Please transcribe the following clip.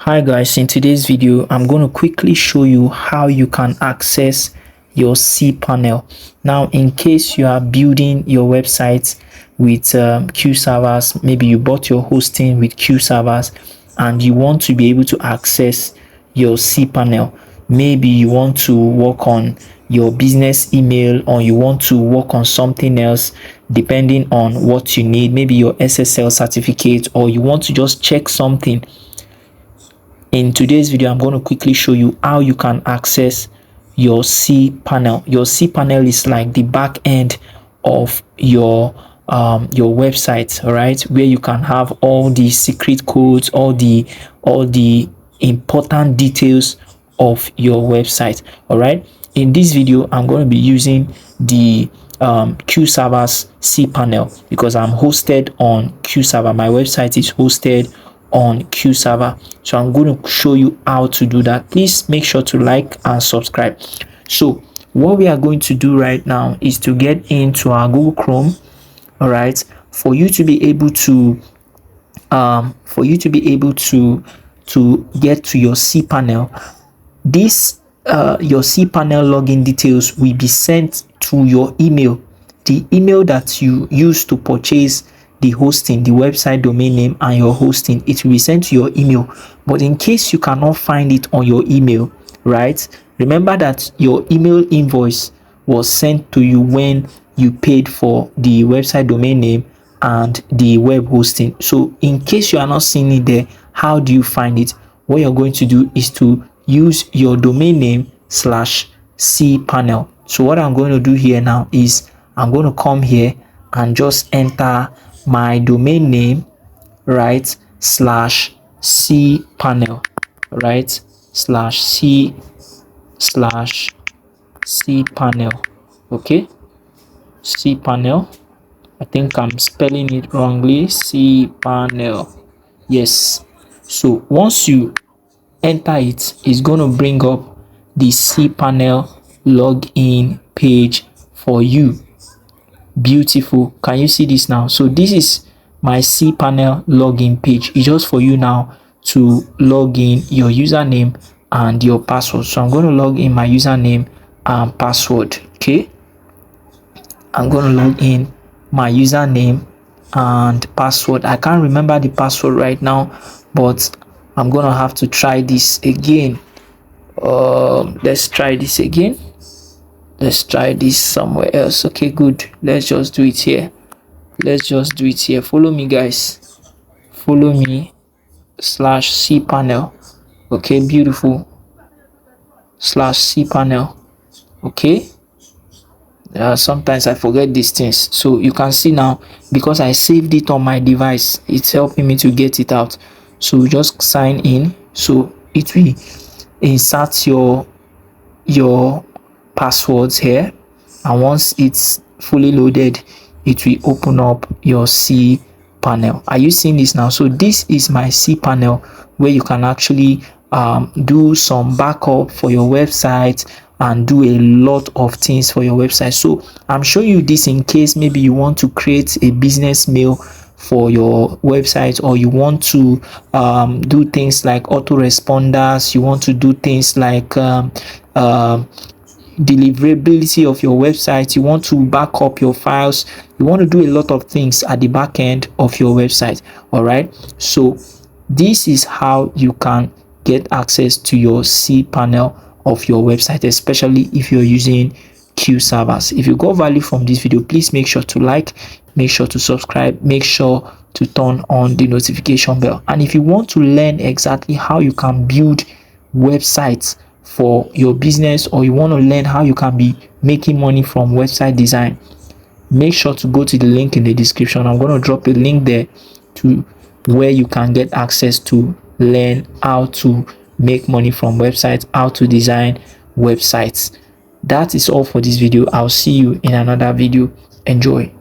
Hi guys, in today's video I'm going to quickly show you how you can access your cPanel. Now, in case you are building your website with QServers, maybe you bought your hosting with QServers and you want to be able to access your cPanel. Maybe you want to work on your business email or you want to work on something else depending on what you need, maybe your SSL certificate, or you want to just check something. In today's video, I'm going to quickly show you how you can access your cPanel. Your cPanel is like the back end of your website, all right, where you can have all the secret codes, all the important details of your website. All right, in this video I'm going to be using the QServers cPanel because I'm hosted on QServer. My website is hosted on QServer, so I'm going to show you how to do that. Please make sure to like and subscribe. So what we are going to do right now is to get into our Google Chrome. All right, for you to be able to get to your cPanel, this your cPanel login details will be sent to your email, the email that you use to purchase the hosting, the website domain name and your hosting. It will be sent to your email. But in case you cannot find it on your email, right, remember that your email invoice was sent to you when you paid for the website domain name and the web hosting. So in case you are not seeing it there, how do you find it? What you're going to do is to use your domain name /cPanel. So what I'm going to do here now is I'm going to come here and just enter my domain name, right, /cPanel, right, /cPanel. Okay, cPanel. I think I'm spelling it wrongly. cPanel. Yes. So once you enter it, it's going to bring up the cPanel login page for you. Beautiful. Can you see this now? So this is my cPanel login page. It's just for you now to log in your username and your password. So I'm going to log in my username and password. Okay, I'm going to log in my username and password. I can't remember the password right now, but I'm going to have to try this again. Let's try this again. Let's try this somewhere else. Okay, good. Let's just do it here. Follow me, guys. Follow me /cPanel. Okay, beautiful. /cPanel. Okay. Sometimes I forget these things. So you can see now, because I saved it on my device, it's helping me to get it out. So just sign in. So it will insert your passwords here, and once it's fully loaded, it will open up your cPanel. Are you seeing this now? So this is my cPanel, where you can actually do some backup for your website and do a lot of things for your website. So I'm showing you this in case maybe you want to create a business mail for your website, or you want to do things like autoresponders, you want to do things like deliverability of your website, you want to back up your files, you want to do a lot of things at the back end of your website. All right, so this is how you can get access to your cPanel of your website, especially if you're using QServers. If you got value from this video, please make sure to like, make sure to subscribe, make sure to turn on the notification bell. And if you want to learn exactly how you can build websites for your business, or you want to learn how you can be making money from website design, make sure to go to the link in the description. I'm going to drop a link there to where you can get access to learn how to make money from websites, how to design websites. That is all for this video. I'll see you in another video. Enjoy.